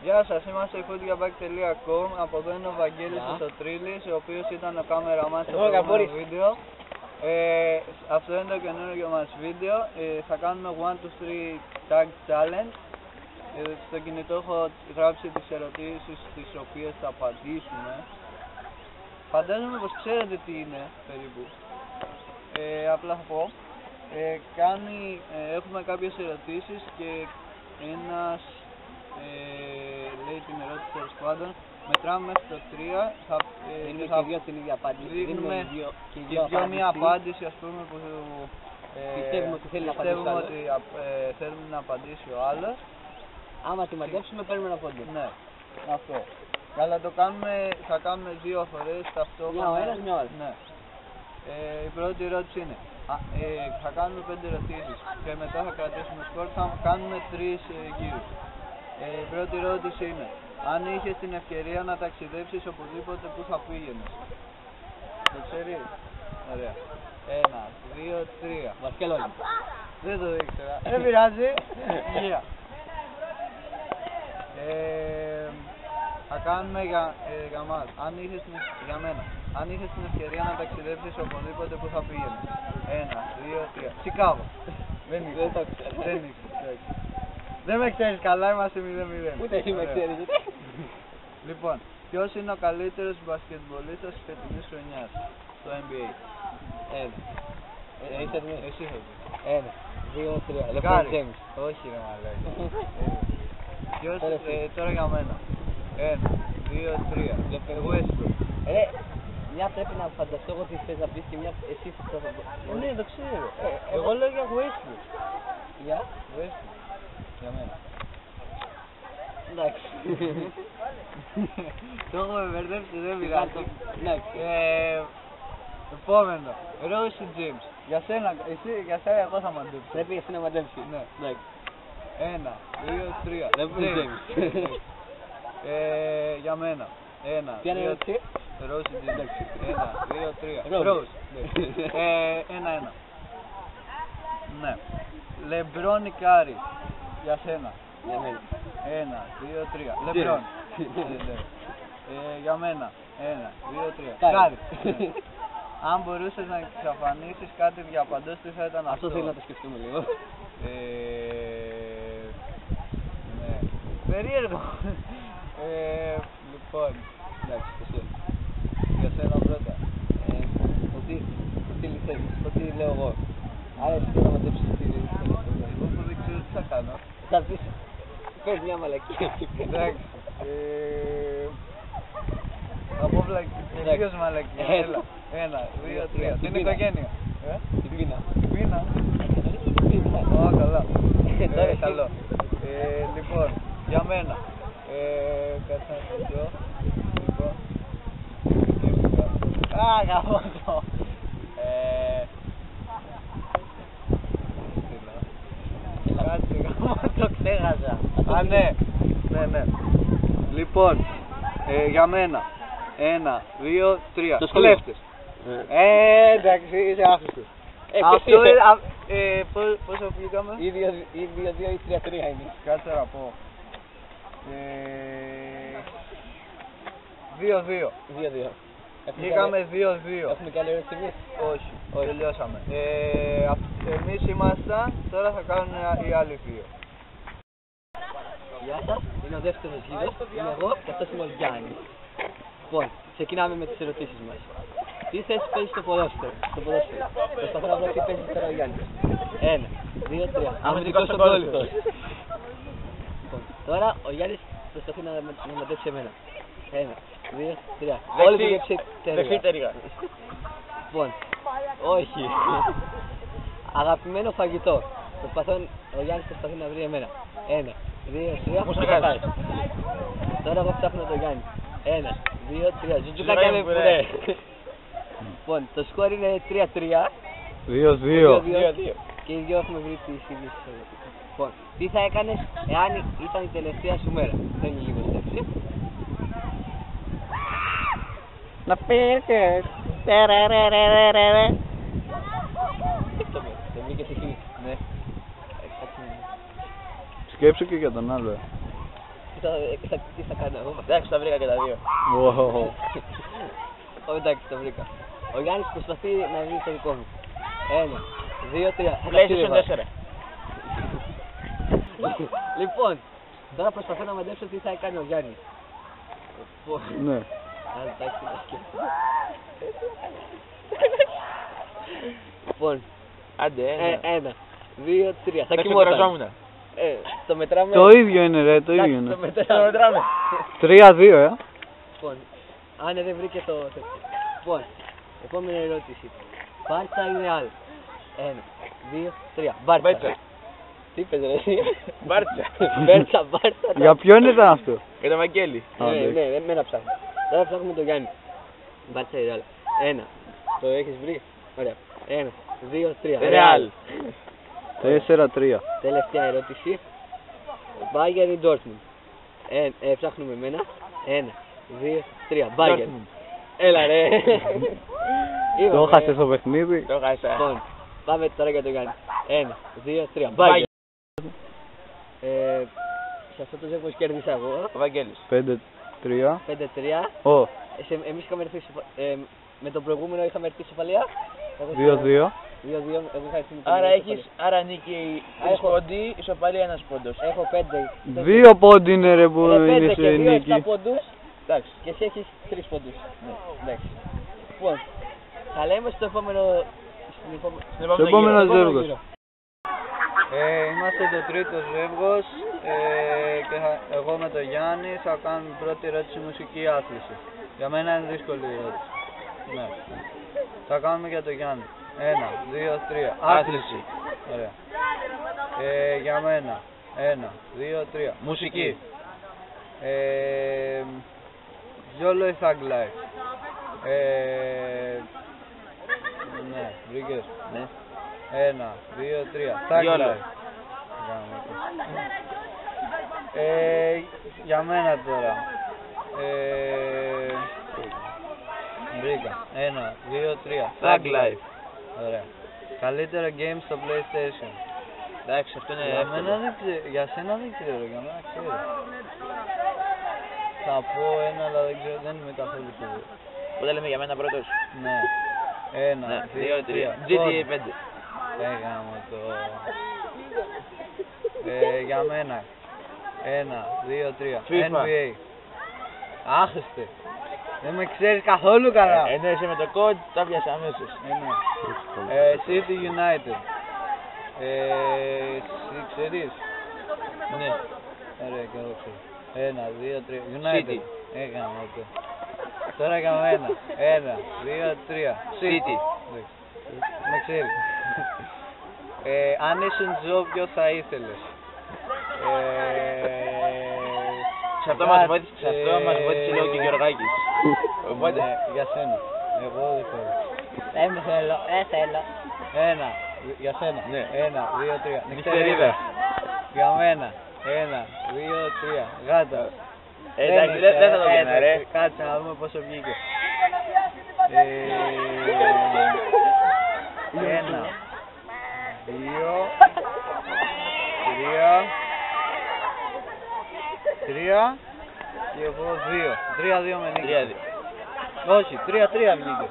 Γεια σας, είμαστε η foodgaback.com. Από εδώ είναι ο Βαγγέλης ο Σωτρίλης, ο οποίος ήταν ο κάμεραμαν στο προηγούμενο βίντεο. Αυτό είναι το καινούργιο μας βίντεο. Θα κάνουμε 1, 2, 3 tag challenge. Στο κινητό έχω γράψει τις ερωτήσεις τις οποίες θα απαντήσουμε. Φαντάζομαι πως ξέρετε τι είναι περίπου. Απλά θα πω. Έχουμε κάποιες ερωτήσεις και ένας λέει την ερώτηση τέλος πάντων. Μετράμε μέχρι το 3. Δίνουμε και δύο την ίδια απάντηση. Δίνουμε και δύο μία απάντηση, ας πούμε, που πιστεύουμε ότι θέλουμε να απαντήσει ο άλλος. Άμα τη μαντέψουμε παίρνουμε ένα πόντο. Ναι, αυτό. Αλλά θα κάνουμε δύο φορές ταυτόχρονα. Μια ο ένας, μια ο άλλος. Ναι. Η πρώτη ερώτηση είναι, θα κάνουμε 5 ερωτήσεις και μετά θα κρατήσουμε σκορ, θα κάνουμε 3 γύρους. Η πρώτη ερώτηση είναι, αν είχες την ευκαιρία να ταξιδέψεις οπουδήποτε, πού θα πήγαινες? Το ξέρεις? Ωραία. 1, 2, 3. Βαρκελόνη. Δεν το ήξερα. Δεν πειράζει. Γεια. Θα κάνουμε για μας. Για μένα. Αν είχες την ευκαιρία να ταξιδέψεις οπουδήποτε, πού θα πήγαινες? 1, 2, 3. Σικάγο. Δεν ήξερα. Δεν με ξέρεις καλά, είμαστε 0-0. Ούτε εσύ με ξέρεις. Λοιπόν, ποιος είναι ο καλύτερος μπασκετμπολίστας της φετινής χρονιάς στο NBA? 1. Εσύ θα πεις. 1, 2, 3. LeBron James. Όχι ρε μαλάκα. Ποιος, τώρα για μένα. 1, 2, 3. Westbrook. Μια πρέπει να φανταστώ εγώ τι θες να πεις και μια εσύ θες να πεις. Ναι, το ξέρω. Εγώ λέω για Westbrook. Για Westbrook. Για μένα. Εντάξει. Το έχουμε μπερδέψει, δεν πειράζει. Εντάξει. Επόμενο. Ρόσι James. Για σένα, εγώ θα μαντέψω. Πρέπει εσύ να μαντέψεις. Ναι. Εντάξει. 1, 2, 3. LeBron James. Για μένα. 1, ποια είναι η ερώτηση? Ρόσι James. 1, 2, 3. Rose. 1-1. Ναι. Λεμπρόν ή Κάρι? Για σένα. Για μένα. 1, 2, 3. Λεμπρόν. Για μένα. 1, 2, 3. Κάρι. Αν μπορούσες να εξαφανίσεις κάτι διαπαντός, τι θα ήταν αυτό? Αυτό θέλει να το σκεφτούμε λίγο. Ναι. Περίεργο. Λοιπόν, Εντάξει, εσύ. για σένα πρώτα. Ότι λέω εγώ. Άρα εσύ θέλω να μαντέψεις τι θέλεις. Εγώ που δεν ξέρω τι θα κάνω. Θα πεις, πες μια μαλακία. Εντάξει. Θα πω τελείως μαλακία. Έλα. 1, 2, 3. Την οικογένεια. Την πείνα. Την πείνα. Ω, καλά. Καλό. Λοιπόν, για μένα. Κάτσε να το δω. Λοιπόν. Α, γαμώ το. Κάτσε, γαμώ το, ξέχασα. Α, ναι. Ναι. Λοιπόν, για μένα. 1, 2, 3. Το σχολείο. Κλέφτες. Εντάξει, είσαι άχρηστος. Πόσο βγήκαμε? Ή 2-2 ή 3-3 είναι. Κάτσε να πω. 2-2. 2-2. Βγήκαμε 2-2. Έχουμε και άλλη ερώτηση εμείς? Όχι, τελειώσαμε. Εμείς ήμασταν, τώρα θα κάνουν οι άλλοι δύο. Γεια σας, είναι ο δεύτερος γύρος, είμαι εγώ και αυτός είναι ο Γιάννης. Λοιπόν, ξεκινάμε με τις ερωτήσεις μας. Τι θέση παίζεις στο ποδόσφαιρο? Προσπαθώ να βρω τι παίζεις τώρα ο Γιάννης. 1, 2, 3. Αμυντικός στον κόλπος. Λοιπόν, τώρα ο Γιάννης προσπαθεί να μαντέψει εμένα. 1, 2, 3. Όλοι Δεξί τέρια. Λοιπόν, όχι. Αγαπημένο φαγητό. Ο Γιάννης προσπαθεί να βρει εμένα. 1, 2, 3. Πώς θα κάνεις? Τώρα εγώ ψάχνω τον Γιάννη. 1, 2, 3. Ζουτζουκάκια με πουρέ. Λοιπόν, το σκορ είναι 3-3. 2-2. Και οι δυο έχουμε βρει τις ίδιες ερωτήσεις. Λοιπόν, τι θα έκανες εάν ήταν η τελευταία σου μέρα? Δεν είναι λίγο στέψη. Να πήρες. Σκέφτομαι, δεν βγήκες εσύ. Ναι. Σκέψου και για τον άλλο. τι θα κάνω εγώ. Εντάξει, τα βρήκα και τα δύο. Εντάξει, το βρήκα. Ο Γιάννης προσπαθεί να βγει στο δικό μου. 1, 2, 3. PlayStation 4. Λοιπόν, τώρα προσπαθώ να μαντέψω τι θα κάνει ο Γιάννης. Ναι. Εντάξει, να σκεφτώ. Λοιπόν, Άντε, 1, 2, 3. Θα θα κοιμόταν. κοιμόταν. Το μετράμε. Το ίδιο είναι ρε, το ίδιο Εντάξει, είναι. το μετράμε. 3-2, Λοιπόν, αν δεν βρήκε το τέτοιο. Λοιπόν, επόμενη ερώτηση. Μπάρτσα ή Ρεάλ. 1, 2, 3. Μπάρτσα. Τι είπες ρε εσύ. Μπάρτσα. Μπάρτσα. Για ποιον ήταν αυτό? Για το Βαγγέλη. Ναι, δεν ψάχνω. Τώρα ψάχνουμε τον Γιάννη. Μπάρτσα ή Ρεάλ. 1. Το έχεις βρει. Ωραία. 1, 2, 3. Ρεάλ. 4-3. Τελευταία ερώτηση. Bayern ή Dortmund. Ψάχνουμε εμένα. 1, 2, 3. Bayern. Έλα ρε. Το έχασες το παιχνίδι. Το χάσα. Λοιπόν, πάμε τώρα για το Γιάννη. 1, 2, 3. Bayern. Σε αυτό το ζεύγος κέρδισα εγώ. Ο Βαγγέλης. 5-3. 5-3. Ω, Εμείς είχαμε έρθει με τον προηγούμενο είχαμε έρθει ισοπαλία. 2-2. 2-2. Εγώ είχα έρθει με τον Άρα προηγούμενο έχεις, άρα νίκη 3 πόντι, ισοπαλία 1 πόντος. Έχω 5. 2 πόντι είναι ρε που είναι 5 σε και 2 7 νίκη. πόντους. Εντάξει. Και εσύ έχεις 3 πόντους. Εντάξει. Λοιπόν, θα λέμε στο επόμενο... Στο επόμενο γύρο. ζεύγος. Είμαστε το τρίτο ζεύγος και εγώ με τον Γιάννη θα κάνουμε πρώτη ερώτηση μουσική άθληση. Για μένα είναι δύσκολη η ερώτηση. Ναι. Θα κάνουμε για τον Γιάννη. 1, 2, 3. Άθληση. Ωραία. Για μένα. 1, 2, 3. Μουσική. Γιόλο ή Thug Life. Ναι, βρήκες. Ναι. 1, 2, 3. Thug Γιόλο. Life. Για μένα τώρα. Βρήκα. 1, 2, 3. Thug Life. Ωραία. Καλύτερο game στο PlayStation. Εντάξει, αυτό είναι Για εύκολο. μένα δεν ξέρω, για σένα δεν ξέρω, για μένα ξέρω. Θα πω ένα, αλλά δεν ξέρω, δεν είμαι καθόλου σίγουρος. Οπότε λέμε για μένα πρώτος. Ναι. 1, 2, 3. GTA 5. Έγαμε το... για μένα. 1, 2, 3. FIFA. NBA. Άχρηστε. Δεν με ξέρεις καθόλου καλά. Ενώ είσαι με το code, τα πιάσα αμέσως. Ναι. City United. Εσύ ξέρεις? Ναι. Ωραία, και εγώ ξέρω. 1, 2, 3. United. City. Έκανα το. Τώρα για μένα. 1, 2, 3. City. Με ξέρεις. Αν ήσουν ζώο, ποιο θα ήθελες? Σε αυτό μας βοήθησε λίγο και ο Γιωργάκης. Οπότε, Ναι, για σένα. Εγώ δεν θέλω. Δεν θέλω, θέλω. 1, για σένα. Ναι. 1, 2, 3. νυχτερίδα. Για μένα. 1, 2, 3. Γάτα. Εντάξει, δεν θα το βγαίνα ρε. Κάτσε να δούμε πόσο βγήκε. 1, 2, 3 και εγώ 2. 3-2 με νίκη. 3-2. Όχι, 3-3 βγήκε.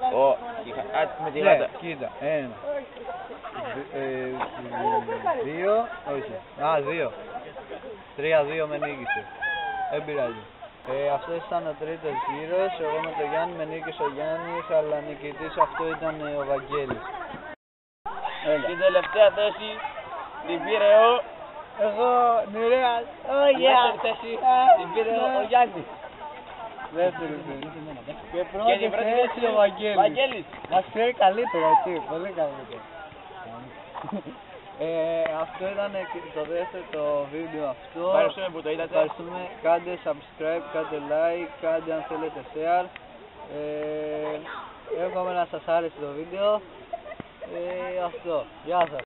Με τη Ναι, γάτα. κοίτα. 1. 2, όχι. Α, 2. 3-2 με νίκησε. Δεν πειράζει. Αυτό ήταν ο τρίτος γύρος. Εγώ με τον Γιάννη με νίκησε ο Γιάννης, αλλά νικητής αυτό ήταν ο Βαγγέλης. Στην τελευταία θέση την πήρε Εγώ, Νιρέας. Δεύτερη θέση την πήρε ο Γιάννης. Δεύτερη θέση. Και Και την πρώτη πρώτη θέση ο Βαγγέλης. Βαγγέλης. Μας ξέρει καλύτερα, έτσι, πολύ καλύτερα. Αυτό ήταν το δεύτερο βίντεο αυτό. Ευχαριστούμε που το είδατε. Ευχαριστούμε. Κάντε subscribe, κάντε like, κάντε αν θέλετε share. Εύχομαι να σας άρεσε το βίντεο. Αυτό. Γεια σας.